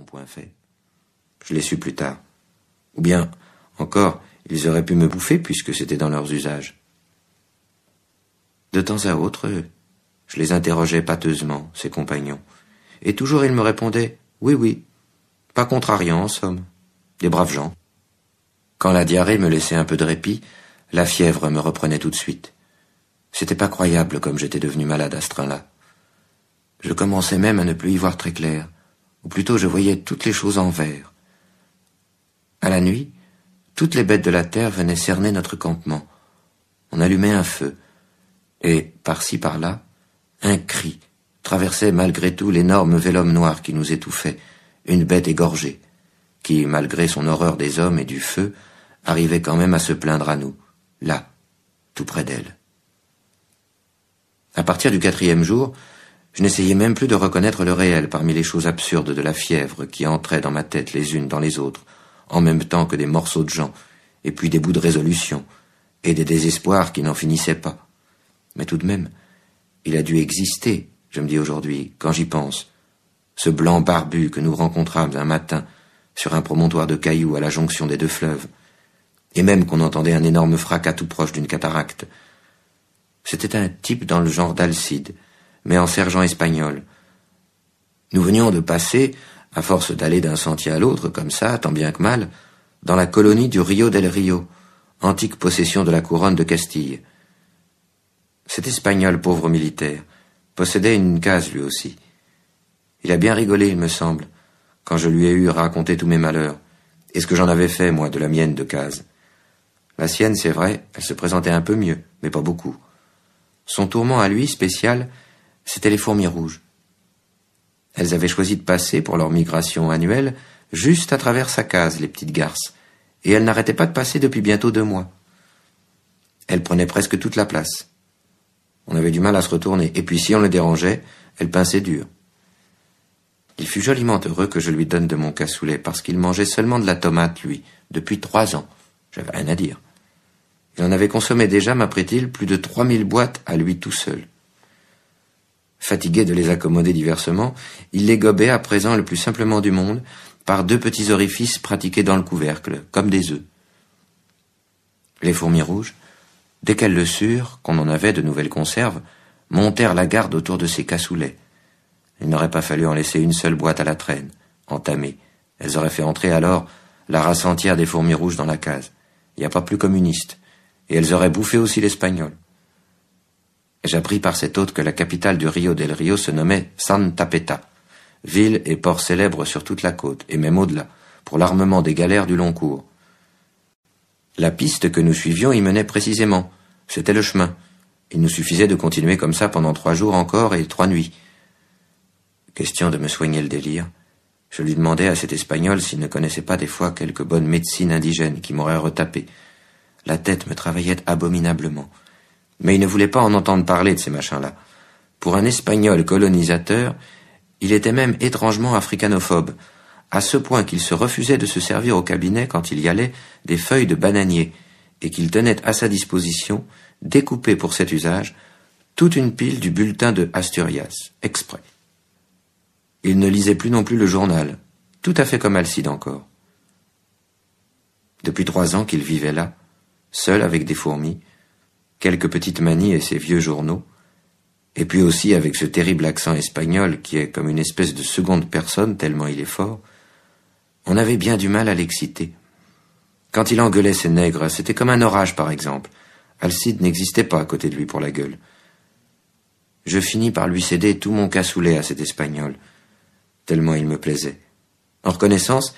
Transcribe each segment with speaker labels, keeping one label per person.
Speaker 1: l'ont point fait. Je l'ai su plus tard. Ou bien, encore, ils auraient pu me bouffer puisque c'était dans leurs usages. De temps à autre, je les interrogeais pâteusement, ces compagnons, et toujours ils me répondaient « Oui, oui, pas contrariants en somme, des braves gens ». Quand la diarrhée me laissait un peu de répit, la fièvre me reprenait tout de suite. C'était pas croyable comme j'étais devenu malade à ce train-là. Je commençais même à ne plus y voir très clair, ou plutôt je voyais toutes les choses en vert. À la nuit, toutes les bêtes de la terre venaient cerner notre campement. On allumait un feu, et, par-ci par-là, un cri traversait malgré tout l'énorme vélum noir qui nous étouffait, une bête égorgée, qui, malgré son horreur des hommes et du feu, arrivait quand même à se plaindre à nous, là, tout près d'elle. À partir du 4e jour, je n'essayais même plus de reconnaître le réel parmi les choses absurdes de la fièvre qui entraient dans ma tête les unes dans les autres, en même temps que des morceaux de gens, et puis des bouts de résolution, et des désespoirs qui n'en finissaient pas. Mais tout de même, il a dû exister, je me dis aujourd'hui, quand j'y pense, ce blanc barbu que nous rencontrâmes un matin sur un promontoire de cailloux à la jonction des deux fleuves, et même qu'on entendait un énorme fracas tout proche d'une cataracte. C'était un type dans le genre d'Alcide, mais en sergent espagnol. Nous venions de passer, à force d'aller d'un sentier à l'autre, comme ça, tant bien que mal, dans la colonie du Rio del Rio, antique possession de la couronne de Castille. Cet Espagnol, pauvre militaire, possédait une case lui aussi. Il a bien rigolé, il me semble, quand je lui ai eu raconté tous mes malheurs, et ce que j'en avais fait, moi, de la mienne de case. La sienne, c'est vrai, elle se présentait un peu mieux, mais pas beaucoup. Son tourment à lui, spécial, c'était les fourmis rouges. Elles avaient choisi de passer, pour leur migration annuelle, juste à travers sa case, les petites garces, et elles n'arrêtaient pas de passer depuis bientôt 2 mois. Elles prenaient presque toute la place. On avait du mal à se retourner, et puis si on le dérangeait, elles pinçaient dur. Il fut joliment heureux que je lui donne de mon cassoulet, parce qu'il mangeait seulement de la tomate, lui, depuis 3 ans. J'avais rien à dire. Il en avait consommé déjà, m'apprit-il, plus de 3000 boîtes à lui tout seul. Fatigué de les accommoder diversement, il les gobait à présent le plus simplement du monde, par 2 petits orifices pratiqués dans le couvercle, comme des œufs. Les fourmis rouges, dès qu'elles le surent, qu'on en avait de nouvelles conserves, montèrent la garde autour de ces cassoulets. Il n'aurait pas fallu en laisser une seule boîte à la traîne, entamée. Elles auraient fait entrer alors la race entière des fourmis rouges dans la case. Il n'y a pas plus communiste. Et elles auraient bouffé aussi l'espagnol. J'appris par cet hôte que la capitale du Rio del Rio se nommait Santa Peta, ville et port célèbre sur toute la côte, et même au-delà, pour l'armement des galères du long cours. La piste que nous suivions y menait précisément. C'était le chemin. Il nous suffisait de continuer comme ça pendant 3 jours encore et 3 nuits. Question de me soigner le délire, je lui demandais à cet Espagnol s'il ne connaissait pas des fois quelque bonne médecine indigène qui m'aurait retapé. La tête me travaillait abominablement. Mais il ne voulait pas en entendre parler de ces machins-là. Pour un Espagnol colonisateur, il était même étrangement africanophobe, à ce point qu'il se refusait de se servir au cabinet quand il y allait des feuilles de bananier, et qu'il tenait à sa disposition, découpées pour cet usage, toute une pile du bulletin de Asturias, exprès. Il ne lisait plus non plus le journal, tout à fait comme Alcide encore. Depuis 3 ans qu'il vivait là, seul avec des fourmis, quelques petites manies et ses vieux journaux, et puis aussi avec ce terrible accent espagnol qui est comme une espèce de seconde personne tellement il est fort, on avait bien du mal à l'exciter. Quand il engueulait ses nègres, c'était comme un orage par exemple. Alcide n'existait pas à côté de lui pour la gueule. Je finis par lui céder tout mon cassoulet à cet Espagnol, tellement il me plaisait. En reconnaissance,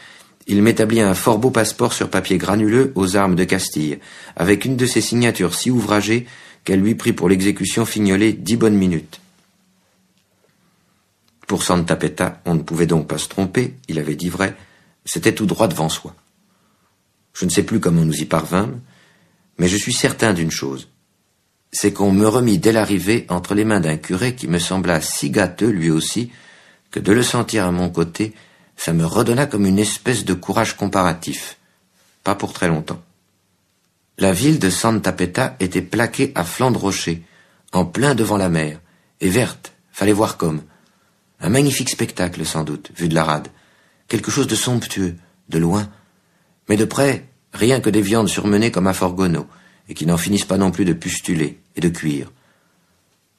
Speaker 1: il m'établit un fort beau passeport sur papier granuleux aux armes de Castille, avec une de ses signatures si ouvragées qu'elle lui prit pour l'exécution fignolée 10 bonnes minutes. Pour Santa Peta, on ne pouvait donc pas se tromper, il avait dit vrai, c'était tout droit devant soi. Je ne sais plus comment nous y parvînmes, mais je suis certain d'une chose, c'est qu'on me remit dès l'arrivée entre les mains d'un curé qui me sembla si gâteux lui aussi, que de le sentir à mon côté, ça me redonna comme une espèce de courage comparatif. Pas pour très longtemps. La ville de Santa Peta était plaquée à flanc de rocher, en plein devant la mer, et verte, fallait voir comme. Un magnifique spectacle sans doute, vu de la rade, quelque chose de somptueux, de loin, mais de près, rien que des viandes surmenées comme à Forgono, et qui n'en finissent pas non plus de pustuler et de cuire.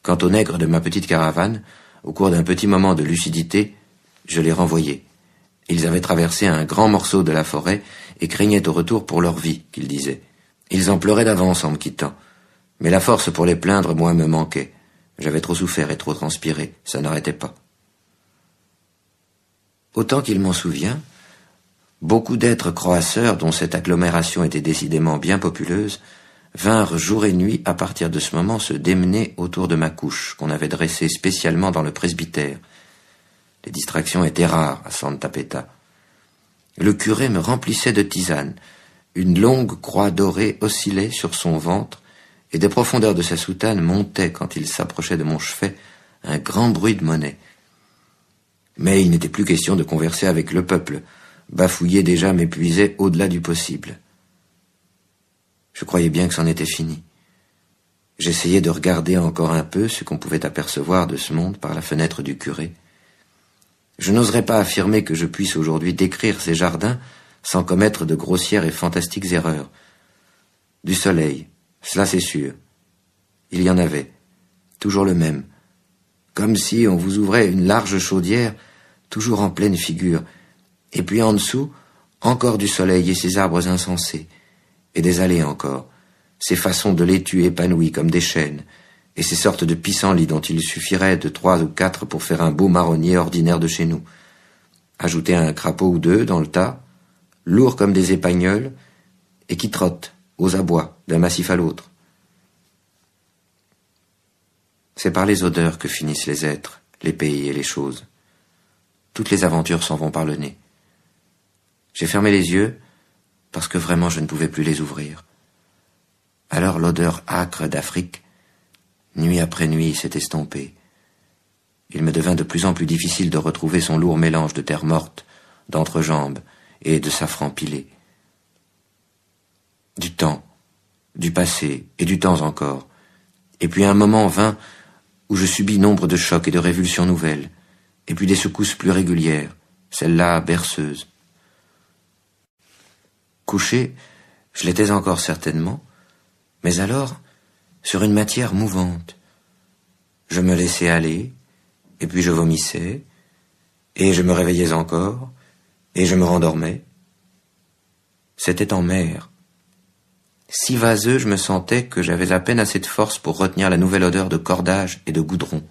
Speaker 1: Quant aux nègres de ma petite caravane, au cours d'un petit moment de lucidité, je les renvoyai. Ils avaient traversé un grand morceau de la forêt et craignaient au retour pour leur vie, qu'ils disaient. Ils en pleuraient d'avance en me quittant. Mais la force pour les plaindre, moi, me manquait. J'avais trop souffert et trop transpiré, ça n'arrêtait pas. Autant qu'il m'en souvient, beaucoup d'êtres croasseurs, dont cette agglomération était décidément bien populeuse, vinrent jour et nuit à partir de ce moment se démener autour de ma couche, qu'on avait dressée spécialement dans le presbytère. Les distractions étaient rares à Santa Peta. Le curé me remplissait de tisane. Une longue croix dorée oscillait sur son ventre, et des profondeurs de sa soutane montait, quand il s'approchait de mon chevet, un grand bruit de monnaie. Mais il n'était plus question de converser avec le peuple. Bafouiller déjà m'épuisait au-delà du possible. Je croyais bien que c'en était fini. J'essayais de regarder encore un peu ce qu'on pouvait apercevoir de ce monde par la fenêtre du curé. Je n'oserais pas affirmer que je puisse aujourd'hui décrire ces jardins sans commettre de grossières et fantastiques erreurs. Du soleil, cela c'est sûr. Il y en avait, toujours le même, comme si on vous ouvrait une large chaudière, toujours en pleine figure, et puis en dessous, encore du soleil et ses arbres insensés, et des allées encore, ces façons de laitues épanouies comme des chênes, et ces sortes de pissenlits dont il suffirait de 3 ou 4 pour faire un beau marronnier ordinaire de chez nous. Ajouter un crapaud ou deux dans le tas, lourds comme des épagnols, et qui trottent, aux abois, d'un massif à l'autre. C'est par les odeurs que finissent les êtres, les pays et les choses. Toutes les aventures s'en vont par le nez. J'ai fermé les yeux, parce que vraiment je ne pouvais plus les ouvrir. Alors l'odeur âcre d'Afrique, nuit après nuit, s'est estompée. Il me devint de plus en plus difficile de retrouver son lourd mélange de terre morte, d'entrejambes et de safran pilé. Du temps, du passé et du temps encore, et puis un moment vint où je subis nombre de chocs et de révulsions nouvelles, et puis des secousses plus régulières, celles-là berceuses. Couché, je l'étais encore certainement, mais alors, sur une matière mouvante. Je me laissais aller, et puis je vomissais, et je me réveillais encore, et je me rendormais. C'était en mer. Si vaseux je me sentais que j'avais à peine assez de force pour retenir la nouvelle odeur de cordage et de goudron.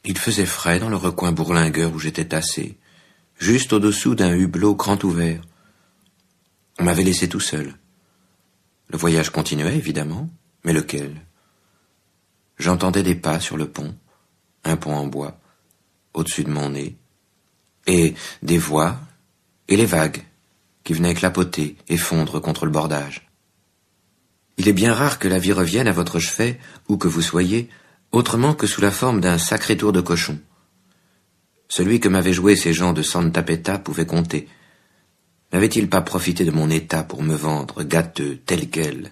Speaker 1: Il faisait frais dans le recoin bourlingueur où j'étais tassé, juste au-dessous d'un hublot grand ouvert. On m'avait laissé tout seul. Le voyage continuait, évidemment, mais lequel? J'entendais des pas sur le pont, un pont en bois, au-dessus de mon nez, et des voix, et les vagues, qui venaient clapoter et fondre contre le bordage. Il est bien rare que la vie revienne à votre chevet, où que vous soyez, autrement que sous la forme d'un sacré tour de cochon. Celui que m'avaient joué ces gens de Santa Peta pouvait compter. N'avait-il pas profité de mon état pour me vendre, gâteux, tel quel,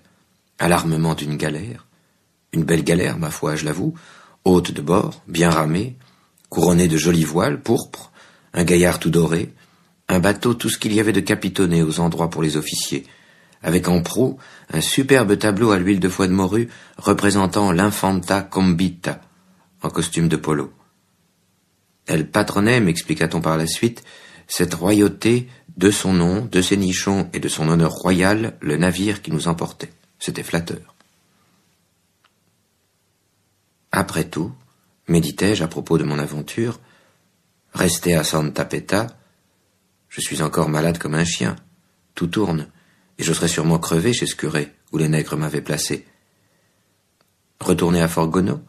Speaker 1: à l'armement d'une galère? Une belle galère, ma foi, je l'avoue, haute de bord, bien ramée, couronnée de jolies voiles pourpres, un gaillard tout doré, un bateau tout ce qu'il y avait de capitonné aux endroits pour les officiers, avec en proue un superbe tableau à l'huile de foie de morue représentant l'infanta Combita, en costume de polo. Elle patronnait, m'expliqua-t-on par la suite, cette royauté de son nom, de ses nichons et de son honneur royal, le navire qui nous emportait. C'était flatteur. Après tout, méditai-je à propos de mon aventure, rester à Santa Peta, je suis encore malade comme un chien, tout tourne, et je serais sûrement crevé chez ce curé, où les nègres m'avaient placé. Retourner à Forgono?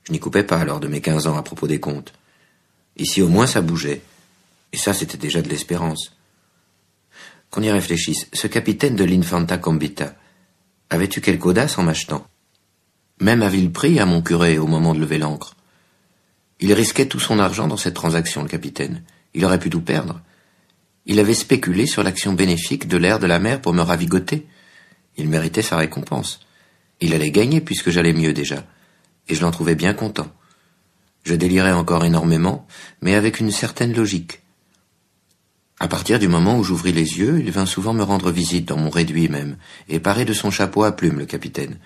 Speaker 1: Je n'y coupais pas alors de mes 15 ans à propos des comptes. Ici au moins ça bougeait, et ça c'était déjà de l'espérance. Qu'on y réfléchisse, ce capitaine de l'Infanta Combita avait eu quelque audace en m'achetant. Même à vil prix à mon curé au moment de lever l'ancre. Il risquait tout son argent dans cette transaction, le capitaine. Il aurait pu tout perdre. Il avait spéculé sur l'action bénéfique de l'air de la mer pour me ravigoter. Il méritait sa récompense. Il allait gagner puisque j'allais mieux déjà, et je l'en trouvais bien content. Je délirais encore énormément, mais avec une certaine logique. À partir du moment où j'ouvris les yeux, il vint souvent me rendre visite dans mon réduit même, et paré de son chapeau à plumes, le capitaine.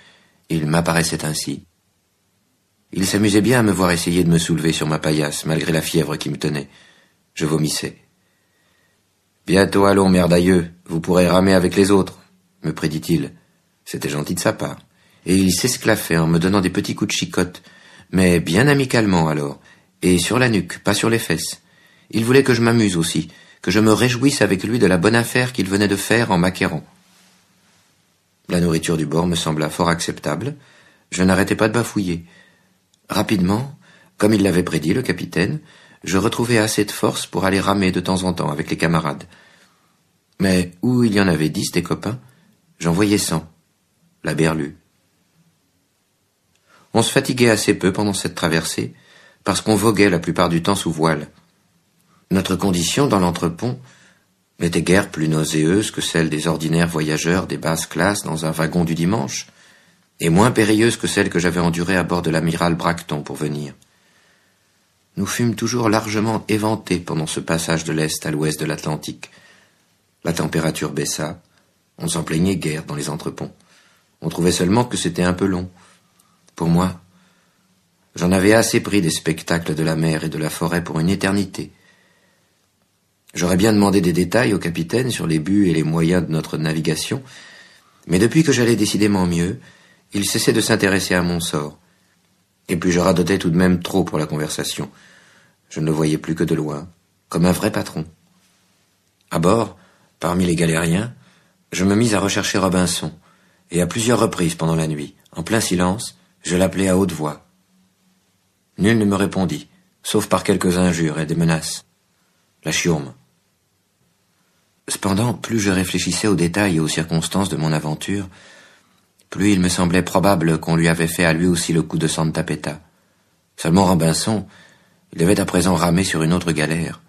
Speaker 1: Il m'apparaissait ainsi. Il s'amusait bien à me voir essayer de me soulever sur ma paillasse, malgré la fièvre qui me tenait. Je vomissais. « Bientôt allons, merdailleux, vous pourrez ramer avec les autres, » me prédit-il. C'était gentil de sa part. Et il s'esclaffait en me donnant des petits coups de chicotte, mais bien amicalement alors, et sur la nuque, pas sur les fesses. Il voulait que je m'amuse aussi, que je me réjouisse avec lui de la bonne affaire qu'il venait de faire en m'acquérant. La nourriture du bord me sembla fort acceptable. Je n'arrêtais pas de bafouiller. Rapidement, comme il l'avait prédit, le capitaine, je retrouvai assez de force pour aller ramer de temps en temps avec les camarades. Mais où il y en avait 10 des copains, j'en voyais 100. La berlue. On se fatiguait assez peu pendant cette traversée, parce qu'on voguait la plupart du temps sous voile. Notre condition dans l'entrepont n'était guère plus nauséeuse que celle des ordinaires voyageurs des basses classes dans un wagon du dimanche, et moins périlleuse que celle que j'avais endurée à bord de l'amiral Bracton pour venir. Nous fûmes toujours largement éventés pendant ce passage de l'Est à l'Ouest de l'Atlantique. La température baissa, on ne s'en plaignait guère dans les entreponts. On trouvait seulement que c'était un peu long. Pour moi, j'en avais assez pris des spectacles de la mer et de la forêt pour une éternité. J'aurais bien demandé des détails au capitaine sur les buts et les moyens de notre navigation, mais depuis que j'allais décidément mieux, il cessait de s'intéresser à mon sort. Et puis je radotais tout de même trop pour la conversation. Je ne le voyais plus que de loin, comme un vrai patron. À bord, parmi les galériens, je me mis à rechercher Robinson, et à plusieurs reprises pendant la nuit, en plein silence, je l'appelai à haute voix. Nul ne me répondit, sauf par quelques injures et des menaces. La chiourme. Cependant, plus je réfléchissais aux détails et aux circonstances de mon aventure, plus il me semblait probable qu'on lui avait fait à lui aussi le coup de Santa Peta. Seulement Robinson, il devait à présent ramer sur une autre galère.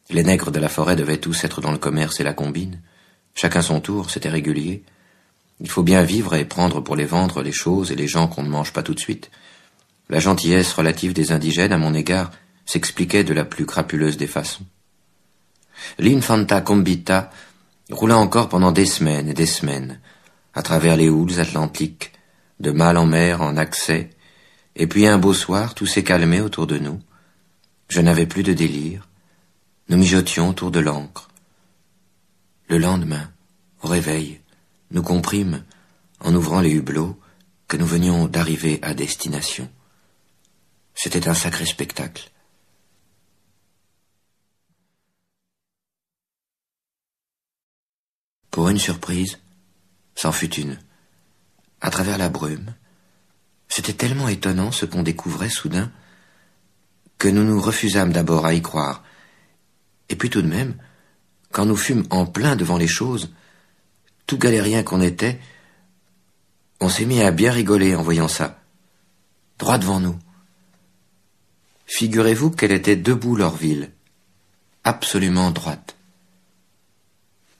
Speaker 1: Les nègres de la forêt devaient tous être dans le commerce et la combine. Chacun son tour, c'était régulier. Il faut bien vivre et prendre pour les vendre les choses et les gens qu'on ne mange pas tout de suite. La gentillesse relative des indigènes à mon égard s'expliquait de la plus crapuleuse des façons. L'Infanta Combita roula encore pendant des semaines, à travers les houles atlantiques, de mal en mer en accès, et puis un beau soir, tout s'est calmé autour de nous. Je n'avais plus de délire. Nous mijotions autour de l'ancre. Le lendemain, au réveil, nous comprîmes, en ouvrant les hublots, que nous venions d'arriver à destination. C'était un sacré spectacle. Pour une surprise, c'en fut une. À travers la brume, c'était tellement étonnant ce qu'on découvrait soudain, que nous nous refusâmes d'abord à y croire. Et puis tout de même, quand nous fûmes en plein devant les choses, tout galérien qu'on était, on s'est mis à bien rigoler en voyant ça, droit devant nous. Figurez-vous qu'elle était debout leur ville, absolument droite.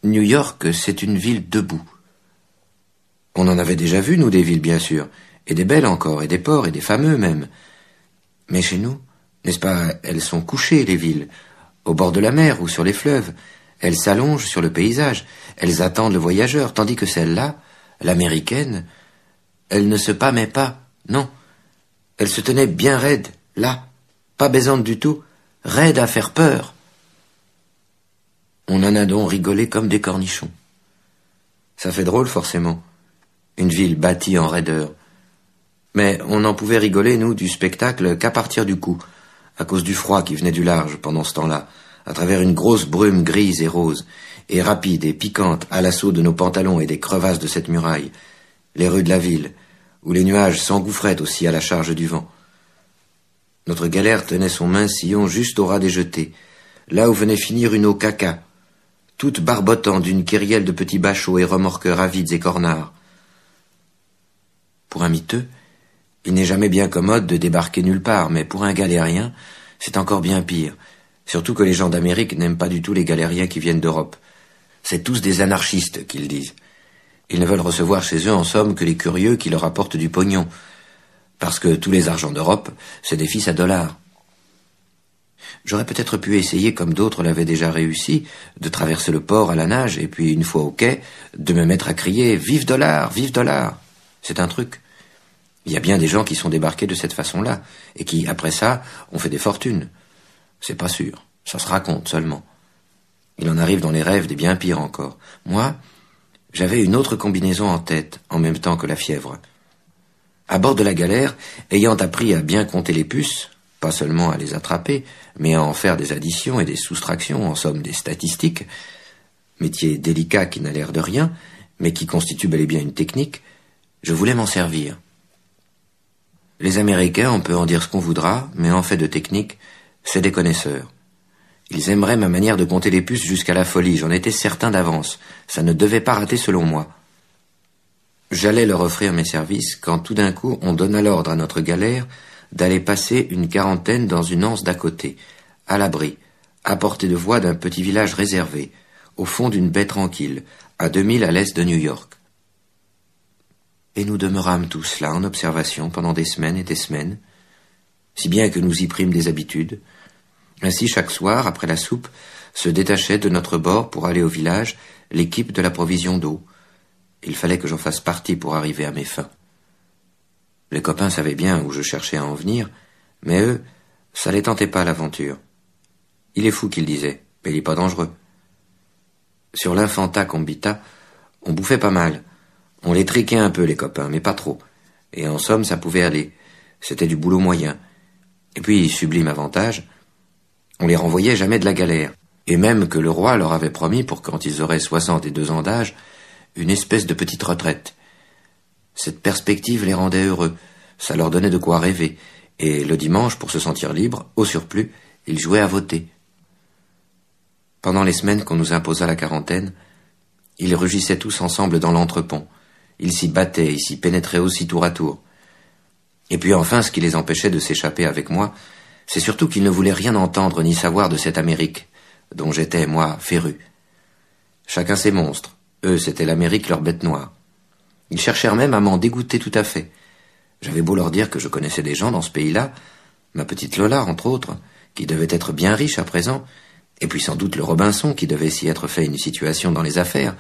Speaker 1: New York, c'est une ville debout. On en avait déjà vu, nous, des villes, bien sûr, et des belles encore, et des ports, et des fameux même. Mais chez nous, n'est-ce pas, elles sont couchées, les villes, au bord de la mer ou sur les fleuves. Elles s'allongent sur le paysage, elles attendent le voyageur, tandis que celle-là, l'américaine, elle ne se pâmait pas, non. Elle se tenait bien raide, là, pas baisante du tout, raide à faire peur. On en a donc rigolé comme des cornichons. Ça fait drôle, forcément, une ville bâtie en raideur. Mais on n'en pouvait rigoler, nous, du spectacle qu'à partir du coup, à cause du froid qui venait du large pendant ce temps-là, à travers une grosse brume grise et rose, et rapide et piquante à l'assaut de nos pantalons et des crevasses de cette muraille, les rues de la ville, où les nuages s'engouffraient aussi à la charge du vent. Notre galère tenait son mince sillon juste au ras des jetées, là où venait finir une eau caca, toute barbotant d'une kyrielle de petits bachots et remorqueurs avides et cornards. Pour un miteux, il n'est jamais bien commode de débarquer nulle part, mais pour un galérien, c'est encore bien pire, surtout que les gens d'Amérique n'aiment pas du tout les galériens qui viennent d'Europe. C'est tous des anarchistes, qu'ils disent. Ils ne veulent recevoir chez eux, en somme, que les curieux qui leur apportent du pognon. Parce que tous les argents d'Europe, c'est des fils à dollars. J'aurais peut-être pu essayer, comme d'autres l'avaient déjà réussi, de traverser le port à la nage, et puis, une fois au quai, de me mettre à crier « Vive dollar! Vive dollar !» C'est un truc. Il y a bien des gens qui sont débarqués de cette façon-là, et qui, après ça, ont fait des fortunes. C'est pas sûr. Ça se raconte seulement. Il en arrive dans les rêves des bien pires encore. Moi, j'avais une autre combinaison en tête, en même temps que la fièvre. À bord de la galère, ayant appris à bien compter les puces, pas seulement à les attraper, mais à en faire des additions et des soustractions, en somme des statistiques, métier délicat qui n'a l'air de rien, mais qui constitue bel et bien une technique, je voulais m'en servir. Les Américains, on peut en dire ce qu'on voudra, mais en fait de technique, c'est des connaisseurs. Ils aimeraient ma manière de compter les puces jusqu'à la folie, j'en étais certain d'avance. Ça ne devait pas rater selon moi. J'allais leur offrir mes services quand tout d'un coup on donna l'ordre à notre galère d'aller passer une quarantaine dans une anse d'à côté, à l'abri, à portée de voix d'un petit village réservé, au fond d'une baie tranquille, à 2000 à l'est de New York. Et nous demeurâmes tous là en observation pendant des semaines et des semaines, si bien que nous y prîmes des habitudes. Ainsi, chaque soir, après la soupe, se détachait de notre bord pour aller au village l'équipe de la provision d'eau. Il fallait que j'en fasse partie pour arriver à mes fins. Les copains savaient bien où je cherchais à en venir, mais eux, ça les tentait pas l'aventure. Il est fou, qu'ils disaient, mais il est pas dangereux. Sur l'infanta combita, on bouffait pas mal. On les triquait un peu, les copains, mais pas trop. Et en somme, ça pouvait aller. C'était du boulot moyen. Et puis, sublime avantage, on les renvoyait jamais de la galère. Et même que le roi leur avait promis, pour quand ils auraient 62 ans d'âge, une espèce de petite retraite. Cette perspective les rendait heureux, ça leur donnait de quoi rêver, et le dimanche, pour se sentir libre, au surplus, ils jouaient à voter. Pendant les semaines qu'on nous imposa la quarantaine, ils rugissaient tous ensemble dans l'entrepont. Ils s'y battaient, ils s'y pénétraient aussi tour à tour. Et puis enfin, ce qui les empêchait de s'échapper avec moi, c'est surtout qu'ils ne voulaient rien entendre ni savoir de cette Amérique, dont j'étais, moi, féru. Chacun ses monstres. Eux, c'était l'Amérique, leur bête noire. Ils cherchèrent même à m'en dégoûter tout à fait. J'avais beau leur dire que je connaissais des gens dans ce pays-là, ma petite Lola, entre autres, qui devait être bien riche à présent, et puis sans doute le Robinson, qui devait s'y être fait une situation dans les affaires.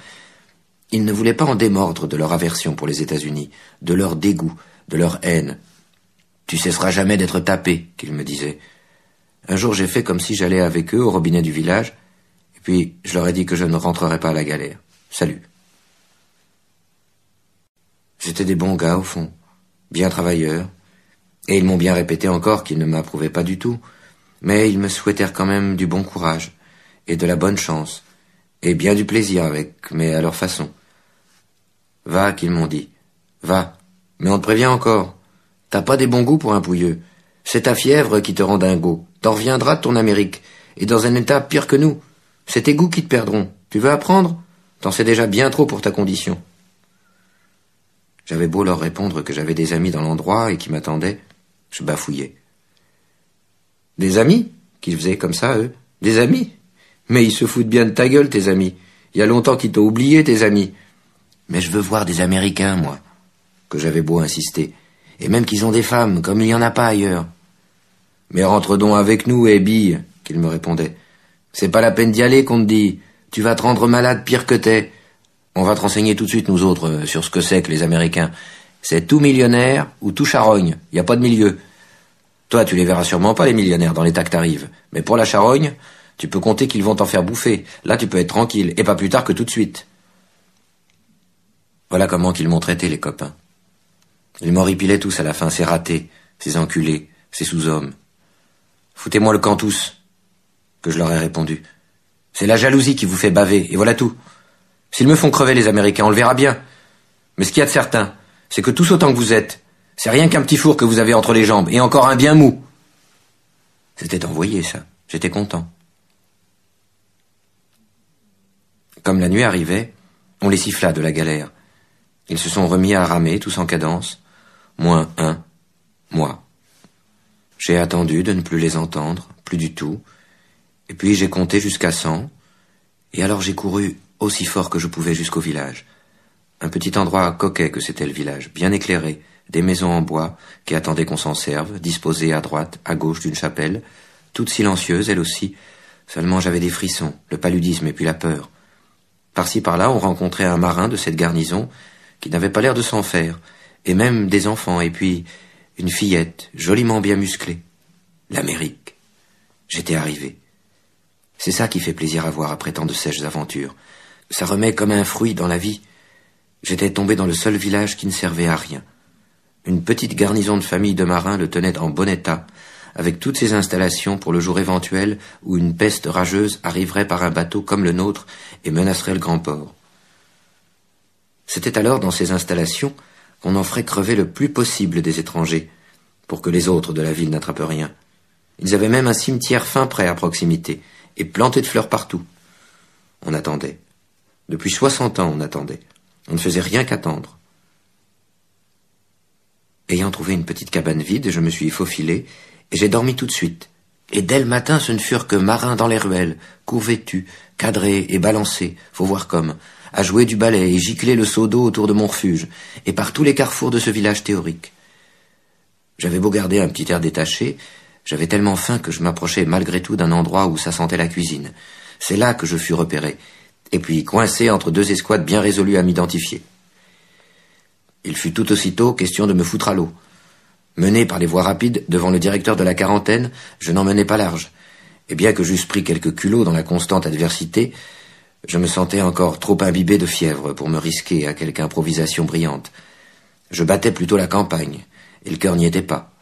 Speaker 1: Ils ne voulaient pas en démordre de leur aversion pour les États-Unis, de leur dégoût, de leur haine. « Tu cesseras jamais d'être tapé », qu'ils me disaient. Un jour, j'ai fait comme si j'allais avec eux au robinet du village, et puis je leur ai dit que je ne rentrerais pas à la galère. Salut. J'étais des bons gars, au fond, bien travailleurs, et ils m'ont bien répété encore qu'ils ne m'approuvaient pas du tout, mais ils me souhaitèrent quand même du bon courage, et de la bonne chance, et bien du plaisir avec, mais à leur façon. Va, qu'ils m'ont dit, va, mais on te prévient encore, t'as pas des bons goûts pour un pouilleux, c'est ta fièvre qui te rend dingo, t'en reviendras de ton Amérique, et dans un état pire que nous, c'est tes goûts qui te perdront, tu veux apprendre? T'en sais déjà bien trop pour ta condition. J'avais beau leur répondre que j'avais des amis dans l'endroit et qui m'attendaient, je bafouillais. Des amis? Qu'ils faisaient comme ça, eux? Des amis? Mais ils se foutent bien de ta gueule, tes amis. Il y a longtemps qu'ils t'ont oublié, tes amis. Mais je veux voir des Américains, moi. Que j'avais beau insister. Et même qu'ils ont des femmes, comme il n'y en a pas ailleurs. Mais rentre donc avec nous, bille, qu'ils me répondaient. C'est pas la peine d'y aller qu'on te dit. Tu vas te rendre malade pire que t'es. On va te renseigner tout de suite, nous autres, sur ce que c'est que les Américains. C'est tout millionnaire ou tout charogne. Y a pas de milieu. Toi, tu les verras sûrement pas, les millionnaires, dans l'état que t'arrives. Mais pour la charogne, tu peux compter qu'ils vont t'en faire bouffer. Là, tu peux être tranquille, et pas plus tard que tout de suite. Voilà comment qu'ils m'ont traité, les copains. Ils m'horripilaient tous à la fin, ces ratés, ces enculés, ces sous-hommes. Foutez-moi le camp tous, que je leur ai répondu. C'est la jalousie qui vous fait baver, et voilà tout. S'ils me font crever, les Américains, on le verra bien. Mais ce qu'il y a de certain, c'est que tous autant que vous êtes, c'est rien qu'un petit four que vous avez entre les jambes, et encore un bien mou. C'était envoyé, ça. J'étais content. Comme la nuit arrivait, on les siffla de la galère. Ils se sont remis à ramer, tous en cadence. Moins un, moi. J'ai attendu de ne plus les entendre, plus du tout. Et puis j'ai compté jusqu'à 100, et alors j'ai couru aussi fort que je pouvais jusqu'au village. Un petit endroit coquet que c'était le village, bien éclairé, des maisons en bois qui attendaient qu'on s'en serve, disposées à droite, à gauche d'une chapelle, toutes silencieuses, elles aussi. Seulement j'avais des frissons, le paludisme et puis la peur. Par-ci par-là, on rencontrait un marin de cette garnison qui n'avait pas l'air de s'en faire, et même des enfants, et puis une fillette, joliment bien musclée. L'Amérique. J'étais arrivé. C'est ça qui fait plaisir à voir après tant de sèches aventures. Ça remet comme un fruit dans la vie. J'étais tombé dans le seul village qui ne servait à rien. Une petite garnison de famille de marins le tenait en bon état, avec toutes ses installations pour le jour éventuel où une peste rageuse arriverait par un bateau comme le nôtre et menacerait le grand port. C'était alors dans ces installations qu'on en ferait crever le plus possible des étrangers, pour que les autres de la ville n'attrapent rien. Ils avaient même un cimetière fin prêt à proximité, et planté de fleurs partout. On attendait. Depuis 60 ans, on attendait. On ne faisait rien qu'attendre. Ayant trouvé une petite cabane vide, je me suis faufilé, et j'ai dormi tout de suite. Et dès le matin, ce ne furent que marins dans les ruelles, couvertus, cadrés et balancés, faut voir comme, à jouer du balai et gicler le seau d'eau autour de mon refuge, et par tous les carrefours de ce village théorique. J'avais beau garder un petit air détaché, j'avais tellement faim que je m'approchais malgré tout d'un endroit où ça sentait la cuisine. C'est là que je fus repéré, et puis coincé entre deux escouades bien résolues à m'identifier. Il fut tout aussitôt question de me foutre à l'eau. Mené par les voies rapides devant le directeur de la quarantaine, je n'en menais pas large, et bien que j'eusse pris quelques culots dans la constante adversité, je me sentais encore trop imbibé de fièvre pour me risquer à quelque improvisation brillante. Je battais plutôt la campagne, et le cœur n'y était pas.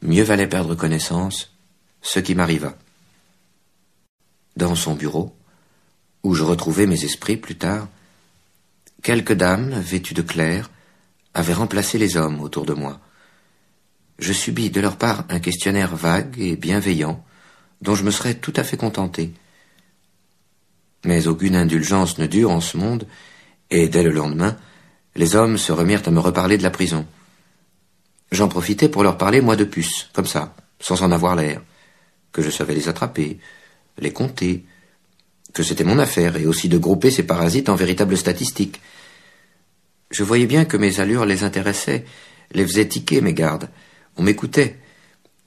Speaker 1: Mieux valait perdre connaissance, ce qui m'arriva. Dans son bureau, où je retrouvai mes esprits plus tard, quelques dames, vêtues de clair, avaient remplacé les hommes autour de moi. Je subis de leur part un questionnaire vague et bienveillant, dont je me serais tout à fait contenté. Mais aucune indulgence ne dure en ce monde, et dès le lendemain, les hommes se remirent à me reparler de la prison. J'en profitais pour leur parler, moi, de puces, comme ça, sans en avoir l'air, que je savais les attraper, les compter, que c'était mon affaire, et aussi de grouper ces parasites en véritables statistiques. Je voyais bien que mes allures les intéressaient, les faisaient tiquer mes gardes. On m'écoutait,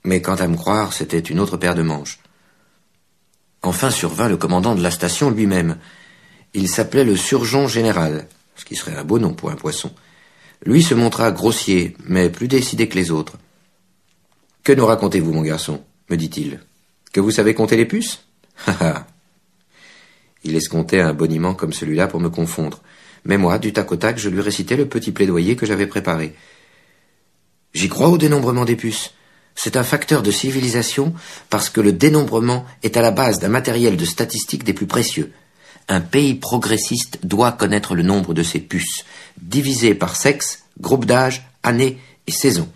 Speaker 1: mais quant à me croire, c'était une autre paire de manches. Enfin survint le commandant de la station lui-même. Il s'appelait le surgeon général, ce qui serait un beau nom pour un poisson. Lui se montra grossier, mais plus décidé que les autres. « Que nous racontez-vous, mon garçon ?» me dit-il. « Que vous savez compter les puces ?»« Ha ha !» Il escomptait un boniment comme celui-là pour me confondre. Mais moi, du tac au tac, je lui récitais le petit plaidoyer que j'avais préparé. « J'y crois au dénombrement des puces. C'est un facteur de civilisation parce que le dénombrement est à la base d'un matériel de statistique des plus précieux. Un pays progressiste doit connaître le nombre de ses puces, divisé par sexe, groupe d'âge, année et saison. »«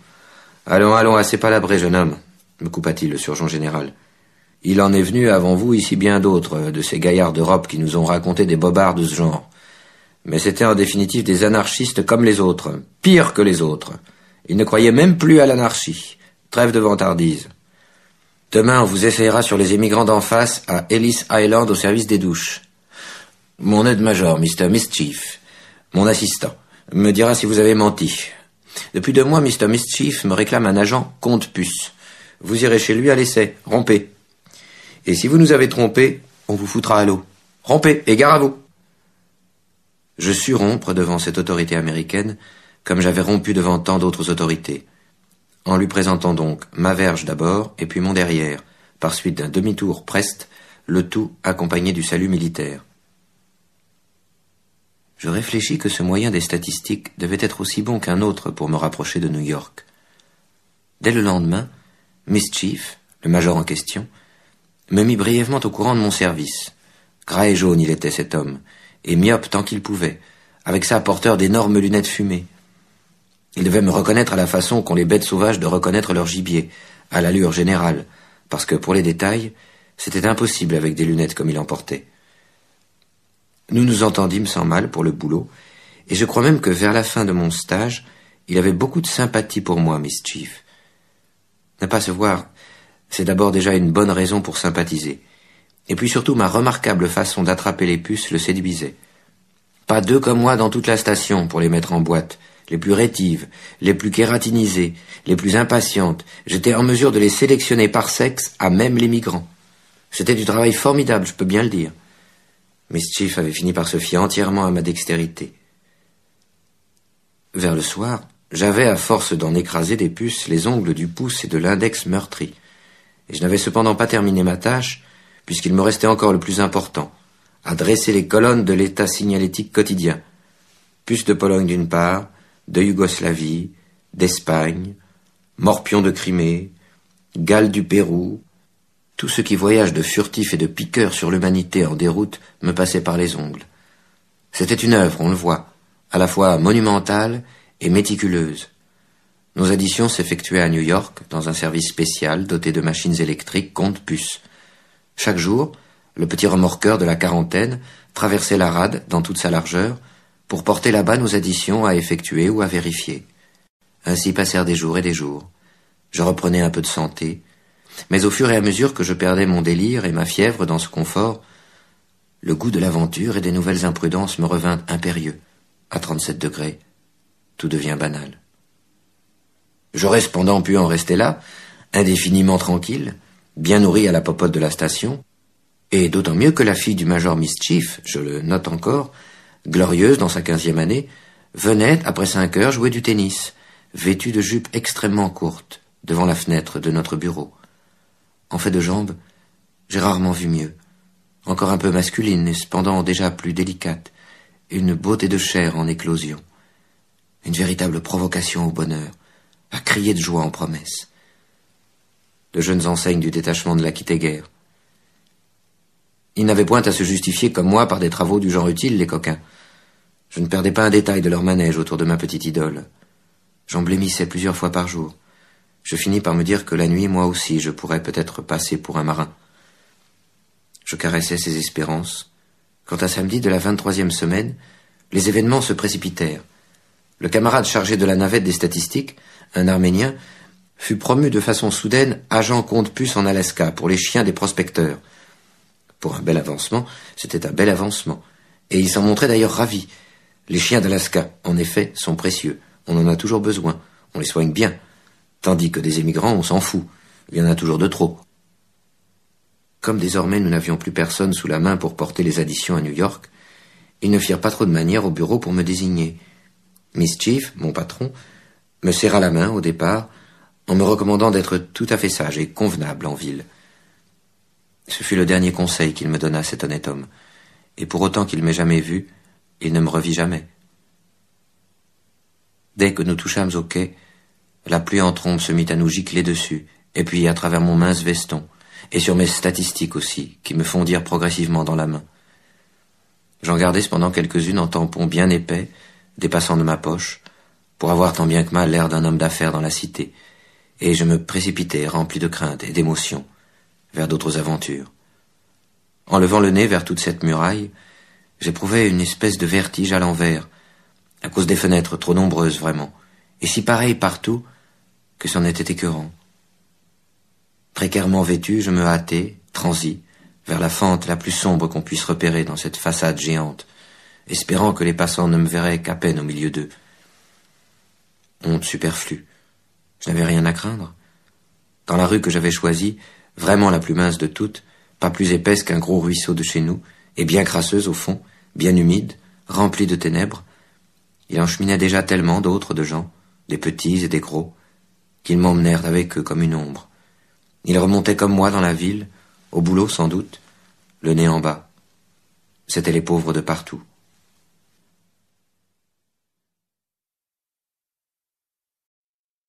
Speaker 1: Allons, allons, assez palabré, jeune homme, » me coupa-t-il le surgeon général. « Il en est venu avant vous ici bien d'autres, de ces gaillards d'Europe qui nous ont raconté des bobards de ce genre. Mais c'étaient en définitive des anarchistes comme les autres, pires que les autres. Ils ne croyaient même plus à l'anarchie. Trêve de vantardise. Demain, on vous essayera sur les émigrants d'en face à Ellis Island au service des douches. Mon aide-major, Mr. Mischief, mon assistant, me dira si vous avez menti. Depuis 2 mois, Mr. Mischief me réclame un agent compte-puce. Vous irez chez lui à l'essai, rompez. Et si vous nous avez trompés, on vous foutra à l'eau. Rompez, et gare à vous. Je sus rompre devant cette autorité américaine, comme j'avais rompu devant tant d'autres autorités. En lui présentant donc ma verge d'abord, et puis mon derrière, par suite d'un demi-tour preste, le tout accompagné du salut militaire. Je réfléchis que ce moyen des statistiques devait être aussi bon qu'un autre pour me rapprocher de New York. Dès le lendemain, Mischief, le major en question, me mit brièvement au courant de mon service. Gras et jaune il était cet homme, et myope tant qu'il pouvait, avec ça porteur d'énormes lunettes fumées. Il devait me reconnaître à la façon qu'ont les bêtes sauvages de reconnaître leur gibier, à l'allure générale, parce que pour les détails, c'était impossible avec des lunettes comme il en portait. Nous nous entendîmes sans mal pour le boulot, et je crois même que vers la fin de mon stage, il avait beaucoup de sympathie pour moi, Mischief. Ne pas se voir, c'est d'abord déjà une bonne raison pour sympathiser, et puis surtout ma remarquable façon d'attraper les puces le séduisait. Pas 2 comme moi dans toute la station pour les mettre en boîte, les plus rétives, les plus kératinisées, les plus impatientes, j'étais en mesure de les sélectionner par sexe à même les migrants. C'était du travail formidable, je peux bien le dire. Mischief avait fini par se fier entièrement à ma dextérité. Vers le soir, j'avais, à force d'en écraser des puces, les ongles du pouce et de l'index meurtris. Et je n'avais cependant pas terminé ma tâche, puisqu'il me restait encore le plus important, à dresser les colonnes de l'état signalétique quotidien. Puces de Pologne d'une part, de Yougoslavie, d'Espagne, morpions de Crimée, Galles du Pérou. Tout ce qui voyage de furtif et de piqueur sur l'humanité en déroute me passait par les ongles. C'était une œuvre, on le voit, à la fois monumentale et méticuleuse. Nos additions s'effectuaient à New York, dans un service spécial doté de machines électriques compte-puces. Chaque jour, le petit remorqueur de la quarantaine traversait la rade dans toute sa largeur pour porter là-bas nos additions à effectuer ou à vérifier. Ainsi passèrent des jours et des jours. Je reprenais un peu de santé, mais au fur et à mesure que je perdais mon délire et ma fièvre dans ce confort, le goût de l'aventure et des nouvelles imprudences me revint impérieux. À 37 degrés, tout devient banal. J'aurais cependant pu en rester là, indéfiniment tranquille, bien nourri à la popote de la station, et d'autant mieux que la fille du major Mischief, je le note encore, glorieuse dans sa 15e année, venait, après 5 heures, jouer du tennis, vêtue de jupes extrêmement courtes, devant la fenêtre de notre bureau. En fait de jambes, j'ai rarement vu mieux. Encore un peu masculine, et cependant déjà plus délicate, une beauté de chair en éclosion. Une véritable provocation au bonheur, à crier de joie en promesse. De jeunes enseignes du détachement de l'aquité-guerre. Ils n'avaient point à se justifier comme moi par des travaux du genre utile, les coquins. Je ne perdais pas un détail de leur manège autour de ma petite idole. J'en blêmissais plusieurs fois par jour. Je finis par me dire que la nuit, moi aussi, je pourrais peut-être passer pour un marin. Je caressais ses espérances. Quant à samedi de la 23e semaine, les événements se précipitèrent. Le camarade chargé de la navette des statistiques, un Arménien, fut promu de façon soudaine agent compte-puce en Alaska pour les chiens des prospecteurs. Pour un bel avancement, c'était un bel avancement. Et il s'en montrait d'ailleurs ravi. Les chiens d'Alaska, en effet, sont précieux. On en a toujours besoin. On les soigne bien. Tandis que des émigrants, on s'en fout. Il y en a toujours de trop. Comme désormais nous n'avions plus personne sous la main pour porter les additions à New York, ils ne firent pas trop de manière au bureau pour me désigner. Mischief, mon patron, me serra la main au départ, en me recommandant d'être tout à fait sage et convenable en ville. Ce fut le dernier conseil qu'il me donna, cet honnête homme, et pour autant qu'il m'ait jamais vu, il ne me revit jamais. Dès que nous touchâmes au quai, la pluie en trombe se mit à nous gicler dessus, et puis à travers mon mince veston, et sur mes statistiques aussi, qui me fondirent progressivement dans la main. J'en gardai cependant quelques-unes en tampons bien épais, dépassant de ma poche, pour avoir tant bien que mal l'air d'un homme d'affaires dans la cité, et je me précipitai, rempli de crainte et d'émotion, vers d'autres aventures. En levant le nez vers toute cette muraille, j'éprouvais une espèce de vertige à l'envers, à cause des fenêtres trop nombreuses vraiment, et si pareilles partout que c'en était écœurant. Précairement vêtu, je me hâtai, transis, vers la fente la plus sombre qu'on puisse repérer dans cette façade géante, espérant que les passants ne me verraient qu'à peine au milieu d'eux. Honte superflue. Je n'avais rien à craindre. Dans la rue que j'avais choisie, vraiment la plus mince de toutes, pas plus épaisse qu'un gros ruisseau de chez nous, et bien crasseuse au fond, bien humide, remplie de ténèbres, il en cheminait déjà tellement d'autres de gens, des petits et des gros, qu'ils m'emmenèrent avec eux comme une ombre. Ils remontaient comme moi dans la ville, au boulot sans doute, le nez en bas. C'étaient les pauvres de partout.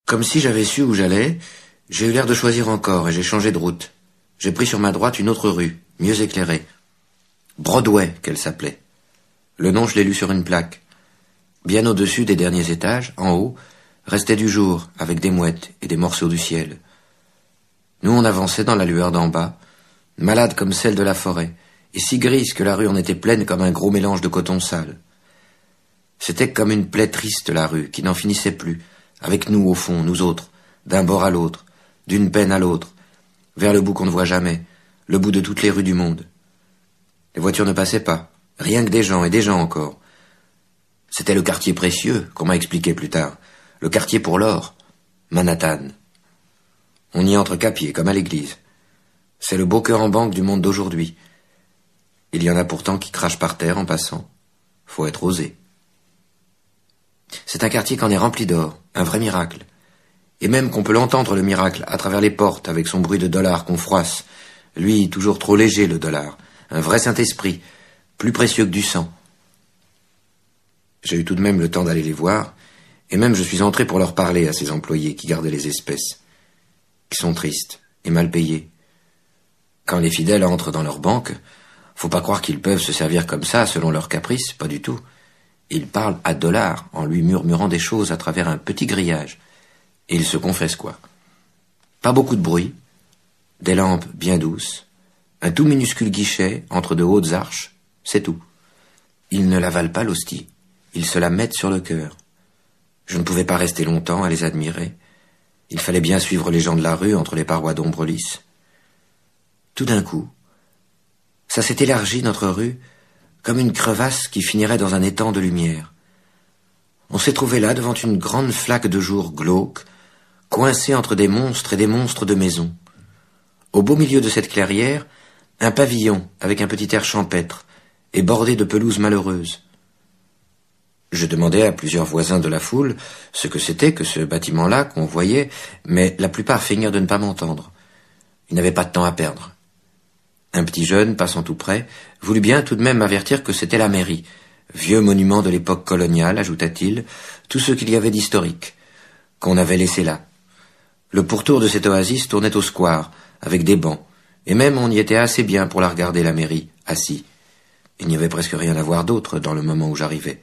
Speaker 1: Comme si j'avais su où j'allais, j'ai eu l'air de choisir encore et j'ai changé de route. J'ai pris sur ma droite une autre rue, mieux éclairée. Broadway, qu'elle s'appelait. Le nom, je l'ai lu sur une plaque. Bien au-dessus des derniers étages, en haut, restait du jour, avec des mouettes et des morceaux du ciel. Nous, on avançait dans la lueur d'en bas, malade comme celle de la forêt, et si grise que la rue en était pleine comme un gros mélange de coton sale. C'était comme une plaie triste, la rue, qui n'en finissait plus, avec nous au fond, nous autres, d'un bord à l'autre, d'une peine à l'autre, vers le bout qu'on ne voit jamais, le bout de toutes les rues du monde. Les voitures ne passaient pas, rien que des gens et des gens encore. C'était le quartier précieux, qu'on m'a expliqué plus tard. Le quartier pour l'or. Manhattan. On y entre qu'à pied, comme à l'église. C'est le beau cœur en banque du monde d'aujourd'hui. Il y en a pourtant qui crachent par terre en passant. Faut être osé. C'est un quartier qu'en est rempli d'or, un vrai miracle. Et même qu'on peut l'entendre, le miracle, à travers les portes, avec son bruit de dollars qu'on froisse. Lui, toujours trop léger, le dollar. Un vrai Saint-Esprit, plus précieux que du sang. J'ai eu tout de même le temps d'aller les voir, et même je suis entré pour leur parler à ces employés qui gardaient les espèces, qui sont tristes et mal payés. Quand les fidèles entrent dans leur banque, faut pas croire qu'ils peuvent se servir comme ça, selon leurs caprices, pas du tout. Ils parlent à dollars, en lui murmurant des choses à travers un petit grillage. Et ils se confessent quoi. Pas beaucoup de bruit, des lampes bien douces, un tout minuscule guichet entre de hautes arches, c'est tout. Ils ne l'avalent pas l'hostie, ils se la mettent sur le cœur. Je ne pouvais pas rester longtemps à les admirer. Il fallait bien suivre les gens de la rue entre les parois d'ombre lisse. Tout d'un coup, ça s'est élargi, notre rue, comme une crevasse qui finirait dans un étang de lumière. On s'est trouvé là devant une grande flaque de jour glauque, coincée entre des monstres et des monstres de maison. Au beau milieu de cette clairière, un pavillon avec un petit air champêtre et bordé de pelouses malheureuses. Je demandai à plusieurs voisins de la foule ce que c'était que ce bâtiment-là qu'on voyait, mais la plupart feignirent de ne pas m'entendre. Ils n'avaient pas de temps à perdre. Un petit jeune, passant tout près, voulut bien tout de même m'avertir que c'était la mairie, vieux monument de l'époque coloniale, ajouta-t-il, tout ce qu'il y avait d'historique, qu'on avait laissé là. Le pourtour de cette oasis tournait au square, avec des bancs, et même on y était assez bien pour la regarder, la mairie, assis. Il n'y avait presque rien à voir d'autre dans le moment où j'arrivais.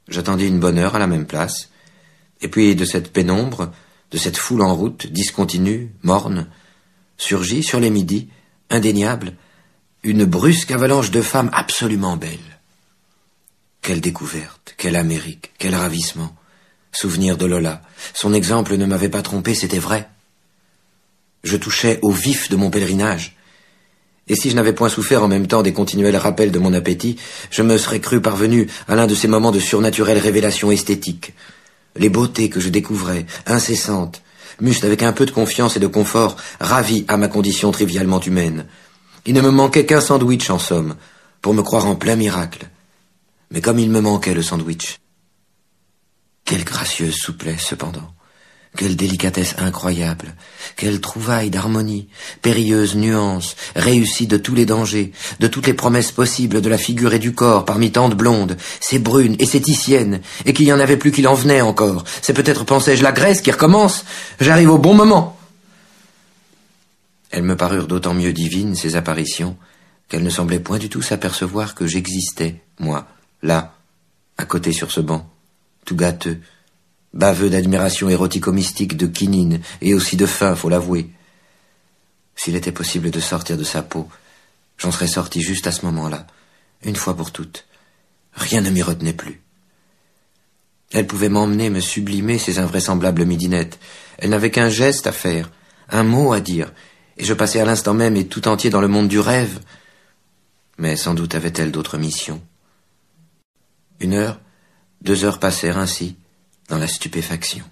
Speaker 1: J'attendis une bonne heure à la même place, et puis de cette pénombre, de cette foule en route, discontinue, morne, surgit sur les midis, indéniable, une brusque avalanche de femmes absolument belles. Quelle découverte, quelle Amérique, quel ravissement. Souvenir de Lola. Son exemple ne m'avait pas trompé, c'était vrai. Je touchais au vif de mon pèlerinage. Et si je n'avais point souffert en même temps des continuels rappels de mon appétit, je me serais cru parvenu à l'un de ces moments de surnaturelle révélation esthétique. Les beautés que je découvrais, incessantes, m'eussent avec un peu de confiance et de confort ravi à ma condition trivialement humaine. Il ne me manquait qu'un sandwich, en somme, pour me croire en plein miracle. Mais comme il me manquait le sandwich, quelle gracieuse souplesse, cependant. Quelle délicatesse incroyable. Quelle trouvaille d'harmonie. Périlleuse nuance. Réussie de tous les dangers. De toutes les promesses possibles de la figure et du corps parmi tant de blondes. Ces brunes et ces titiennes. Et qu'il y en avait plus qu'il en venait encore. C'est peut-être, pensais-je, la Grèce qui recommence. J'arrive au bon moment. Elles me parurent d'autant mieux divines, ces apparitions, qu'elles ne semblaient point du tout s'apercevoir que j'existais, moi, là, à côté sur ce banc, tout gâteux, baveux d'admiration érotico-mystique, de quinine, et aussi de faim, faut l'avouer. S'il était possible de sortir de sa peau, j'en serais sorti juste à ce moment-là, une fois pour toutes. Rien ne m'y retenait plus. Elle pouvait m'emmener, me sublimer, ces invraisemblables midinettes. Elle n'avait qu'un geste à faire, un mot à dire, et je passais à l'instant même et tout entier dans le monde du rêve. Mais sans doute avait-elle d'autres missions. 1 heure, 2 heures passèrent ainsi, dans la stupéfaction.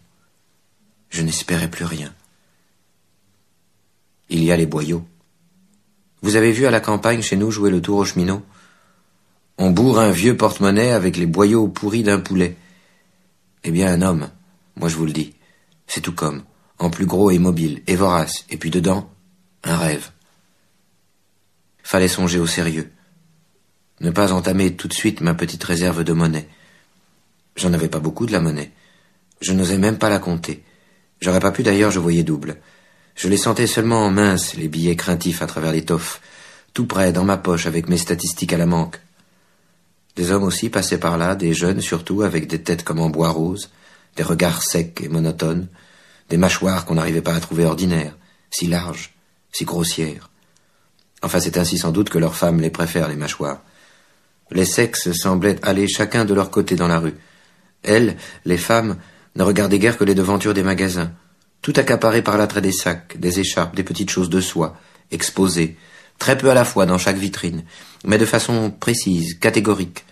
Speaker 1: Je n'espérais plus rien. Il y a les boyaux. Vous avez vu à la campagne chez nous jouer le tour au cheminot? On bourre un vieux porte-monnaie avec les boyaux pourris d'un poulet. Eh bien, un homme, moi je vous le dis, c'est tout comme, en plus gros et mobile, et vorace, et puis dedans, un rêve. Fallait songer au sérieux. Ne pas entamer tout de suite ma petite réserve de monnaie. J'en avais pas beaucoup de la monnaie. Je n'osais même pas la compter. J'aurais pas pu d'ailleurs, je voyais double. Je les sentais seulement en minces, les billets craintifs à travers l'étoffe, tout près, dans ma poche, avec mes statistiques à la manque. Des hommes aussi passaient par là, des jeunes surtout, avec des têtes comme en bois rose, des regards secs et monotones, des mâchoires qu'on n'arrivait pas à trouver ordinaires, si larges, si grossières. Enfin, c'est ainsi sans doute que leurs femmes les préfèrent, les mâchoires. Les sexes semblaient aller chacun de leur côté dans la rue. Elles, les femmes, ne regardaient guère que les devantures des magasins, tout accaparé par l'attrait des sacs, des écharpes, des petites choses de soie, exposées, très peu à la fois dans chaque vitrine, mais de façon précise, catégorique,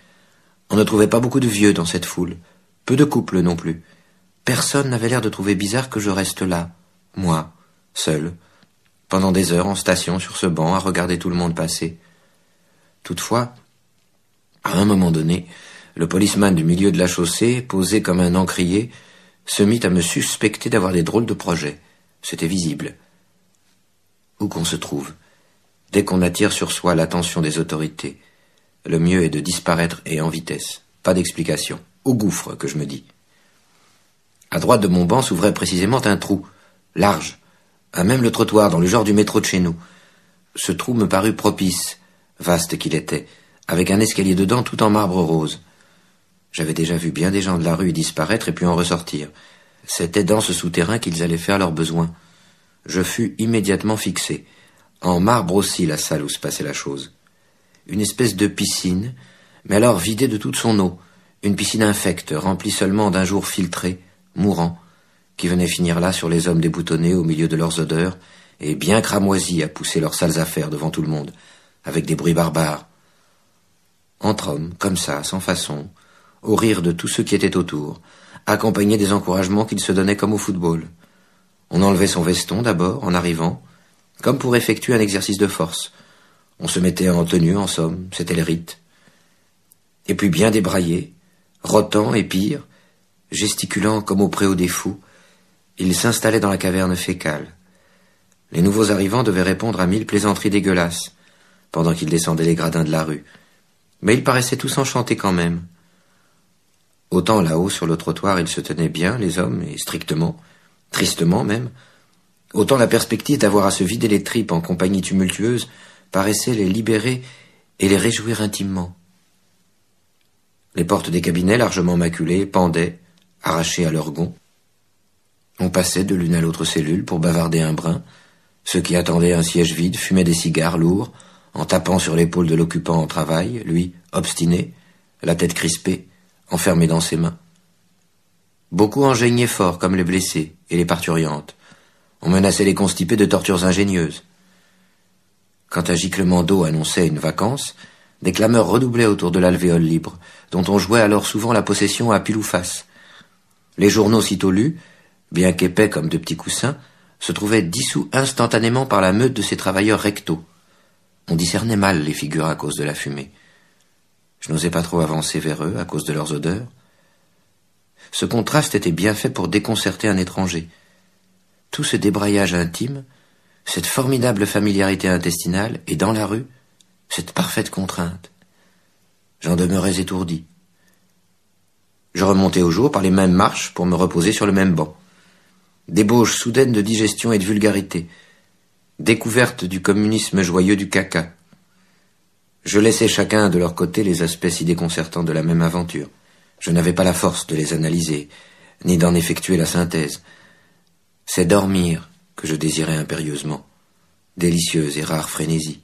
Speaker 1: On ne trouvait pas beaucoup de vieux dans cette foule, peu de couples non plus. Personne n'avait l'air de trouver bizarre que je reste là, moi, seul, pendant des heures en station sur ce banc à regarder tout le monde passer. Toutefois, à un moment donné, le policeman du milieu de la chaussée, posé comme un encrier, se mit à me suspecter d'avoir des drôles de projets. C'était visible. Où qu'on se trouve, dès qu'on attire sur soi l'attention des autorités, le mieux est de disparaître et en vitesse. Pas d'explication. Au gouffre, que je me dis. À droite de mon banc s'ouvrait précisément un trou, large, à même le trottoir, dans le genre du métro de chez nous. Ce trou me parut propice, vaste qu'il était, avec un escalier dedans tout en marbre rose. J'avais déjà vu bien des gens de la rue y disparaître et puis en ressortir. C'était dans ce souterrain qu'ils allaient faire leurs besoins. Je fus immédiatement fixé. En marbre aussi la salle où se passait la chose. Une espèce de piscine, mais alors vidée de toute son eau. Une piscine infecte, remplie seulement d'un jour filtré, mourant, qui venait finir là sur les hommes déboutonnés au milieu de leurs odeurs, et bien cramoisis à pousser leurs sales affaires devant tout le monde, avec des bruits barbares. Entre hommes, comme ça, sans façon, au rire de tous ceux qui étaient autour, accompagnés des encouragements qu'ils se donnaient comme au football. On enlevait son veston d'abord, en arrivant, comme pour effectuer un exercice de force. On se mettait en tenue, en somme, c'était le rite. Et puis bien débraillés, rotant et pire, gesticulant comme au préau des fous, ils s'installaient dans la caverne fécale. Les nouveaux arrivants devaient répondre à 1000 plaisanteries dégueulasses, pendant qu'ils descendaient les gradins de la rue. Mais ils paraissaient tous enchantés quand même. Autant là-haut, sur le trottoir, ils se tenaient bien, les hommes, et strictement, tristement même, autant la perspective d'avoir à se vider les tripes en compagnie tumultueuse paraissait les libérer et les réjouir intimement. Les portes des cabinets, largement maculées, pendaient, arrachées à leurs gonds. On passait de l'une à l'autre cellule pour bavarder un brin. Ceux qui attendaient un siège vide fumaient des cigares lourds, en tapant sur l'épaule de l'occupant en travail, lui, obstiné, la tête crispée, enfermé dans ses mains. Beaucoup en geignaient fort, comme les blessés et les parturiantes. On menaçait les constipés de tortures ingénieuses. Quand un giclement d'eau annonçait une vacance, des clameurs redoublaient autour de l'alvéole libre, dont on jouait alors souvent la possession à pile ou face. Les journaux sitôt lus, bien qu'épais comme de petits coussins, se trouvaient dissous instantanément par la meute de ces travailleurs rectos. On discernait mal les figures à cause de la fumée. Je n'osais pas trop avancer vers eux à cause de leurs odeurs. Ce contraste était bien fait pour déconcerter un étranger. Tout ce débraillage intime, cette formidable familiarité intestinale, et dans la rue, cette parfaite contrainte. J'en demeurais étourdi. Je remontais au jour par les mêmes marches pour me reposer sur le même banc. Débauche soudaine de digestion et de vulgarité. Découverte du communisme joyeux du caca. Je laissais chacun de leur côté les aspects si déconcertants de la même aventure. Je n'avais pas la force de les analyser, ni d'en effectuer la synthèse. C'est dormir que je désirais impérieusement, délicieuse et rare frénésie.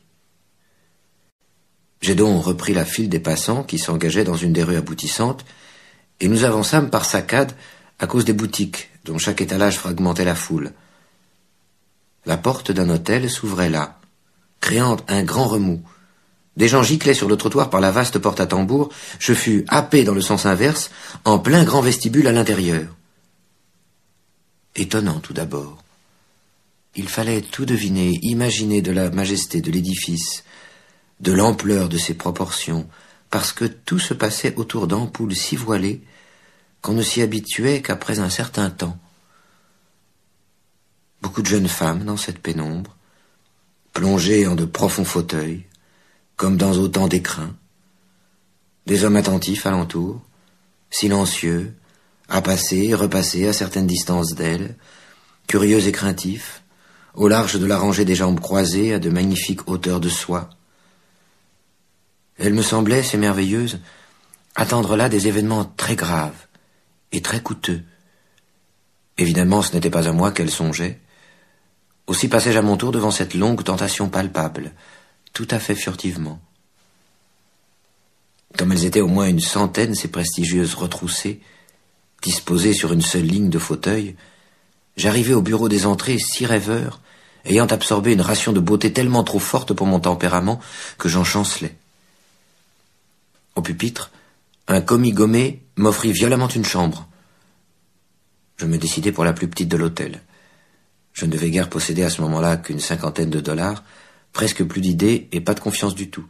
Speaker 1: J'ai donc repris la file des passants qui s'engageaient dans une des rues aboutissantes, et nous avançâmes par saccades à cause des boutiques, dont chaque étalage fragmentait la foule. La porte d'un hôtel s'ouvrait là, créant un grand remous. Des gens giclaient sur le trottoir par la vaste porte à tambour. Je fus happé dans le sens inverse, en plein grand vestibule à l'intérieur. Étonnant tout d'abord. Il fallait tout deviner, imaginer de la majesté de l'édifice, de l'ampleur de ses proportions, parce que tout se passait autour d'ampoules si voilées qu'on ne s'y habituait qu'après un certain temps. Beaucoup de jeunes femmes dans cette pénombre, plongées en de profonds fauteuils, comme dans autant d'écrins. Des hommes attentifs alentour, silencieux, à passer et repasser à certaines distances d'elles, curieux et craintifs, au large de la rangée des jambes croisées à de magnifiques hauteurs de soie. Elles me semblaient, ces merveilleuses, attendre là des événements très graves et très coûteux. Évidemment, ce n'était pas à moi qu'elles songeaient. Aussi passai-je à mon tour devant cette longue tentation palpable, tout à fait furtivement. Comme elles étaient au moins une centaine, ces prestigieuses retroussées, disposées sur une seule ligne de fauteuils, j'arrivai au bureau des entrées si rêveur, ayant absorbé une ration de beauté tellement trop forte pour mon tempérament que j'en chancelais. Au pupitre, Un commis gommé m'offrit violemment une chambre. Je me décidai pour la plus petite de l'hôtel. Je ne devais guère posséder à ce moment-là qu'une $50, presque plus d'idées et pas de confiance du tout.